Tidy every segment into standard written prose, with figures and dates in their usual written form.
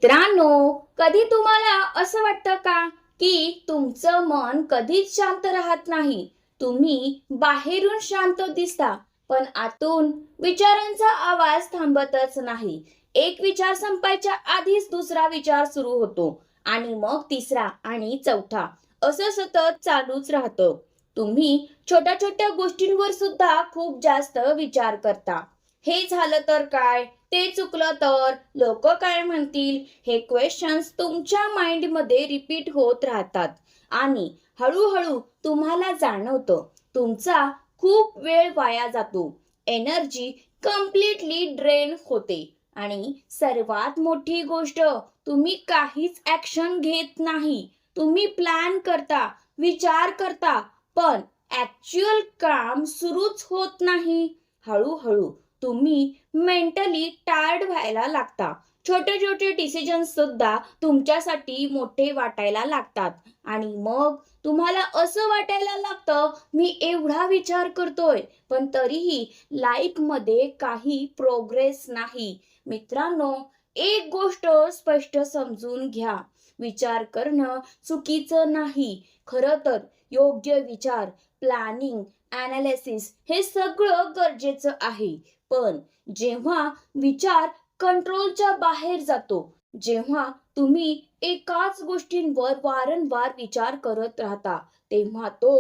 मित्रांनो, कधी तुम्हाला असं वाटतं का की तुमचं मन कधीच शांत राहत नाही? तुम्ही बाहेरून शांत दिसता, पण आतून विचारांचा आवाज थांबतच नाही. एक विचार संपायच्या आधीच दुसरा विचार सुरू होतो आणि मग तिसरा आणि चौथा, असं सतत चालूच राहतं. तुम्ही छोट्या छोट्या गोष्टींवर सुद्धा खूप जास्त विचार करता. हे झालं तर काय, ते चुकलं तर लोक काय म्हणतील, हे क्वेश्चन्स तुमच्या माइंडमध्ये रिपीट होत राहतात आणि हळूहळू तुम्हाला जाणवतं तुमचा खूप वेळ वाया जातो. एनर्जी कम्प्लिटली ड्रेन होते आणि सर्वात मोठी गोष्ट, तुम्ही काहीच ऍक्शन घेत नाही. तुम्ही प्लॅन करता, विचार करता, पण ऍक्च्युअल काम सुरूच होत नाही. हळूहळू तुम्ही मेंटली टायर्ड व्हायला लागता. छोटे छोटे डिसिजन्स सुद्धा तुमच्यासाठी मोठे वाटायला लागतात आणि मग तुम्हाला असं वाटायला लागतं, मी एवढा विचार करतोय पण तरीही लाईफ मध्ये काही प्रोग्रेस नाही. मित्रांनो, एक गोष्ट स्पष्ट समजून घ्या, विचार करणं चुकीचं नाही. खरं तर योग्य विचार, प्लॅनिंग, ॲनालिसिस हे सगळं गरजेचं आहे. पण जेव्हा विचार कंट्रोलच्या बाहेर जातो, जेव्हा तुम्ही एकाच गोष्टींवर वारंवार विचार करत राहता, तेव्हा तो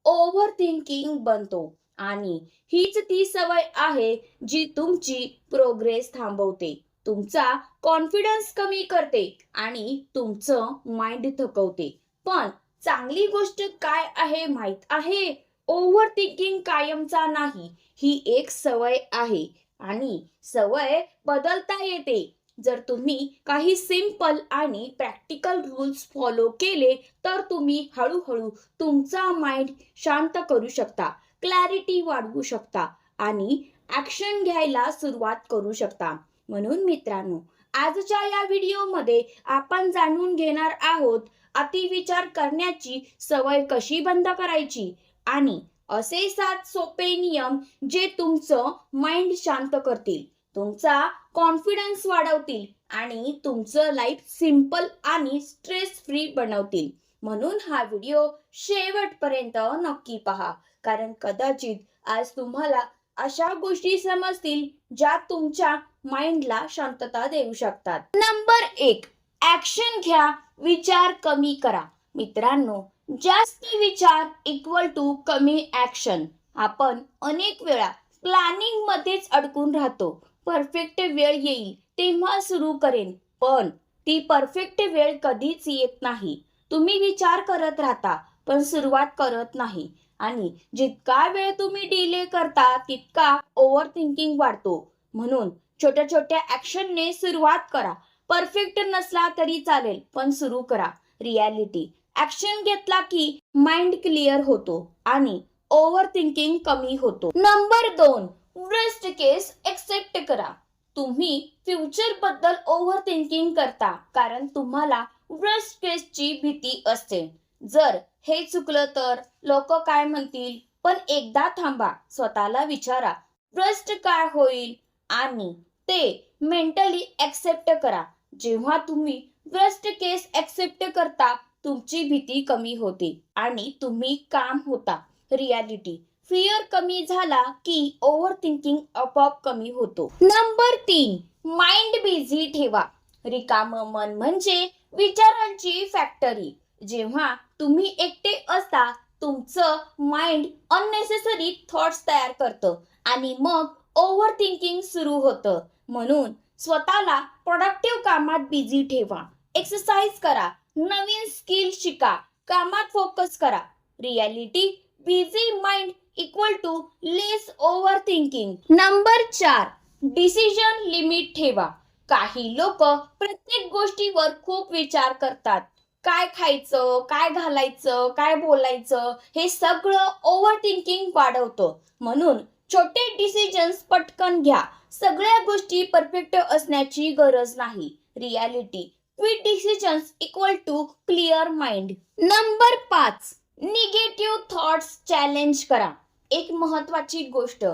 ओव्हर थिंकिंग बनतो आणि हीच ती सवय आहे जी तुमची प्रोग्रेस थांबवते, तुमचा कॉन्फिडन्स कमी करते आणि तुमचं माइंड थकवते. पण चांगली गोष्ट काय आहे माहित आहे? ओव्हर थिंकिंग कायमचा नाही. ही एक सवय आहे आणि सवय बदलता येते. जर तुम्ही काही सिंपल आणि प्रॅक्टिकल रूल्स फॉलो केले तर तुम्ही हळूहळू तुमचा माइंड शांत करू शकता, क्लॅरिटी वाढवू शकता आणि ॲक्शन घ्यायला सुरुवात करू शकता. म्हणून मित्रांनो, आजच्या या व्हिडिओमध्ये आपण जाणून घेणार आहोत अतिविचार करण्याची सवय कशी बंद करायची आणि असे 7 सोपे नियम जे तुमचं माइंड शांत करतील, तुमचा कॉन्फिडन्स वाढवतील आणि तुमचं लाईफ सिंपल आणि स्ट्रेस फ्री बनवतील. म्हणून हा व्हिडिओ शेवटपर्यंत नक्की पहा, कारण कदाचित आज तुम्हाला अशा गोष्टी समजतील ज्या तुमच्या माइंडला शांतता देऊ शकतात. नंबर 1, ऍक्शन घ्या, विचार कमी करा. मित्रांनो, जास्त विचार इक्वल टू कमी ऍक्शन. आपण अनेक वेळा प्लॅनिंग मध्येच अडकून राहतो. परफेक्ट वेळ येईल तेव्हा सुरू करेन, पण ती परफेक्ट वेळ कधीच येत नाही. तुम्ही विचार करत राहता पण सुरुवात करत नाही आणि जितका वेळ तुम्ही डिले करता तितका ओव्हर थिंकिंग वाढतो. म्हणून छोट्या छोट्या ऍक्शनने सुरुवात करा. परफेक्ट नसला तरी चालेल, पण सुरू करा. रियालिटी, ऍक्शन घेतला की माइंड क्लिअर होतो आणि ओव्हर थिंकिंग कमी होतो. नंबर 2, वर्स्ट केस एक्सेप्ट करा. तुम्ही फ्युचर बद्दल ओव्हर थिंकिंग करता कारण तुम्हाला वर्स्ट केसची भीती असते. जर हे चुकलं तर लोक काय म्हणतील, पण एकदा थांबा, स्वतःला विचारा वर्स्ट काय होईल आणि ते मेंटली एक्सेप्ट करा. जेव्हा तुम्ही वर्स्ट केस एक्सेप्ट करता, तुमची भीती कमी होते आणि तुम्ही काम होता. रियालिटी, फिअर कमी झाला की ओव्हर थिंकिंग आपोआप कमी होतो. नंबर 3, माइंड बिझी ठेवा. रिकामं मन म्हणजे विचारांची फॅक्टरी. जेव्हा तुम्ही एकटे असता, तुमचं माइंड अननेसेसरी थॉट्स तयार करतं आणि मग ओव्हर थिंकिंग सुरू होतं. म्हणून स्वतःला प्रोडक्टिव्ह कामात बिझी ठेवा. एक्सरसाइज करा, नवीन स्किल शिका, कामात फोकस करा. Reality, busy mind equal to less overthinking. Number 4, decision limit ठेवा. काही लोक प्रत्येक गोष्टीवर खूप विचार करतात. काय खायचं, काय घालायचं, काय बोलायचं, हे सगळं ओव्हर थिंकिंग वाढवतं. म्हणून छोटे डिसिजन्स पटकन घ्या. सगळ्या गोष्टी परफेक्ट असण्याची गरज नाही. Reality, quick decisions equal to clear mind. Number 5, negative thoughts challenge करा. एक महत्वाची गोष्ट,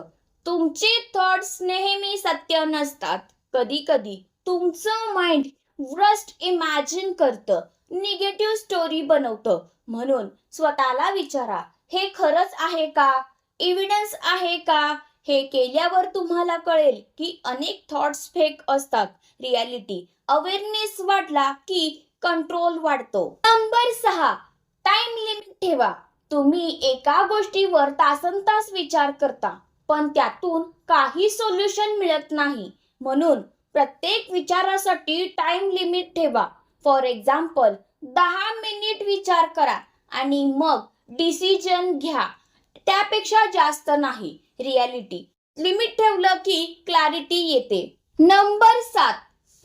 तुमचे थॉट्स नेहमी सत्य नसतात. कधी कधी तुमचं माइंड व्रस्ट इमॅजिन करतं, निगेटिव्ह स्टोरी बनवतं. म्हणून स्वतःला विचारा, हे खरंच आहे का? एव्हिडन्स आहे का? हे केल्यावर तुम्हाला कळेल की अनेक थॉट्स फेक असतात. रियालिटी अवेअरनेस वाढला की कंट्रोल वाढतो. नंबर 6, टाइम लिमिट ठेवा. तुम्ही एका गोष्टीवर तासनतास विचार करता, पण त्यातून काही सोल्युशन मिळत नाही. म्हणून प्रत्येक विचारासाठी टाइम लिमिट ठेवा. फॉर एक्झाम्पल, 10 मिनिट विचार करा आणि मग डिसिजन घ्या. त्यापेक्षा जास्त नाही. रियालिटी लिमिट ठेवलं की क्लॅरिटी येते. नंबर 7,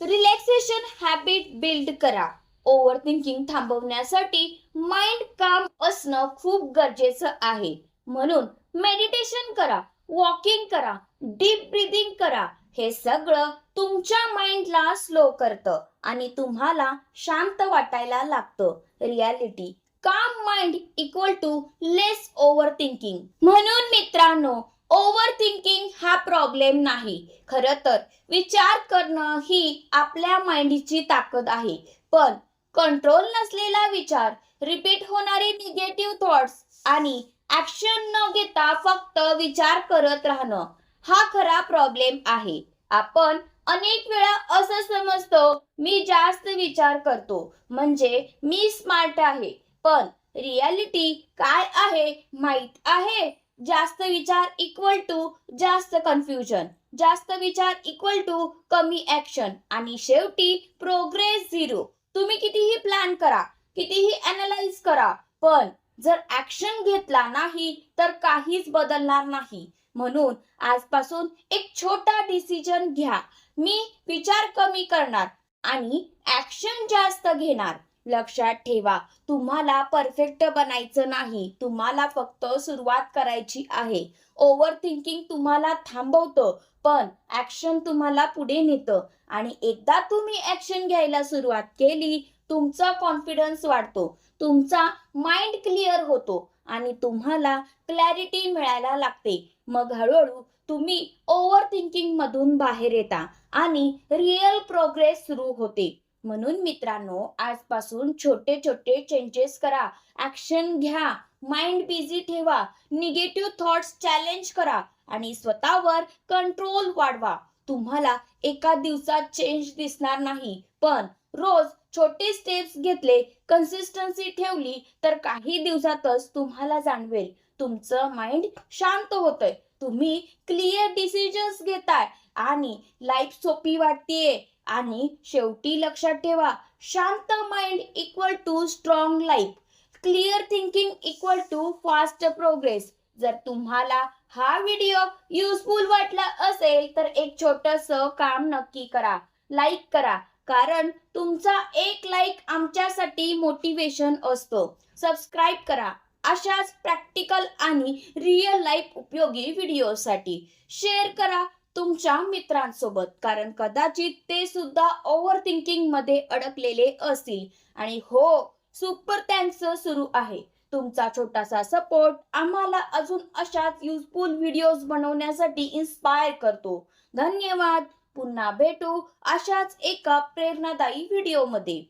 रिलॅक्सेशन हॅबिट बिल्ड करा. ओव्हर थिंकिंग थांबवण्यासाठी माइंड काम असणं खूप गरजेचं आहे. म्हणून मेडिटेशन करा, वॉकिंग करा, डीप ब्रीदिंग करा. हे सगळं तुमच्या माइंडला स्लो करतं आणि तुम्हाला शांत वाटायला लागतं. Reality calm mind equal to less overthinking. म्हणून मित्रांनो, ओव्हर थिंकिंग हा प्रॉब्लेम नाही. खरं तर विचार करणं ही आपल्या माइंडची ताकद आहे. पण कंट्रोल नसलेला विचार, रिपीट होणारे निगेटिव्ह थॉट्स आणि ऍक्शन न घेता फक्त विचार करत राहणं, हा खरा प्रॉब्लेम आहे. आपण अनेक वेळा असं समजतो, मी जास्त विचार करतो म्हणजे मी स्मार्ट आहे. पण रियालिटी काय आहे माहित आहे? जास्त विचार इक्वल टू जास्त कन्फ्युजन, जास्त विचार इक्वल टू कमी ऍक्शन आणि शेवटी प्रोग्रेस झिरो. तुम्ही कितीही प्लॅन करा, कितीही अनालाइज करा, पण जर ऍक्शन घेतला नाही तर काहीच बदलणार नाही. म्हणून आजपासून एक छोटा डिसिजन घ्या. मी विचार कमी करणार आणि ऍक्शन जास्त घेणार. लक्षात ठेवा, तुम्हाला परफेक्ट बनायचं नाही, तुम्हाला फक्त सुरुवात करायची आहे. ओव्हर थिंकिंग तुम्हाला थांबवतं, पण ऍक्शन तुम्हाला पुढे नेतं. आणि एकदा तुम्ही ऍक्शन घ्यायला सुरुवात केली, तुमचा कॉन्फिडन्स वाढतो, तुमचा माइंड क्लिअर होतो आणि तुम्हाला क्लॅरिटी मिळायला लागते. मग हळूहळू तुम्ही ओव्हर थिंकिंग मधून बाहेर येता आणि रिअल प्रोग्रेस सुरू होते. म्हणून मित्रांनो, आजपासून छोटे छोटे चेंजेस करा, ऍक्शन घ्या, माइंड बिझी ठेवा, निगेटिव्ह थॉट्स चॅलेंज करा आणि स्वतःवर कंट्रोल वाढवा. तुम्हाला एका दिवसात चेंज दिसणार नाही, पण रोज छोटे स्टेप्स घेतले, कन्सिस्टन्सी ठेवली तर काही दिवसातच तुम्हाला जाणवेल तुमचं माइंड शांत होतंय, तुम्ही क्लिअर डिसिजन्स घेताय आणि लाईफ सोपी वाटतेय. आणि शेवटी लक्षात ठेवा, शांत mind equal to strong life, clear thinking equal to fast progress. जर तुम्हाला हा व्हिडिओ युजफुल वाटला असेल तर एक छोटंसं काम नक्की करा, लाईक करा. कारण तुमचा एक लाईक आमच्यासाठी मोटिवेशन असतो. सबस्क्राईब करा अशाच प्रॅक्टिकल आणि रिअल लाईफ उपयोगी व्हिडिओसाठी. शेअर करा तुमच्या मित्रांसोबत, कारण कदाचित ते सुद्धा ओव्हर थिंकिंग मध्ये अडकलेले असतील. आणि हो, सुपर त्यांचं सुरू आहे. तुमचा छोटासा सपोर्ट आम्हाला अजून अशाच युजफुल व्हिडिओज बनवण्यासाठी इन्स्पायर करतो. धन्यवाद. पुन्हा भेटू अशाच एका प्रेरणादायी व्हिडिओमध्ये.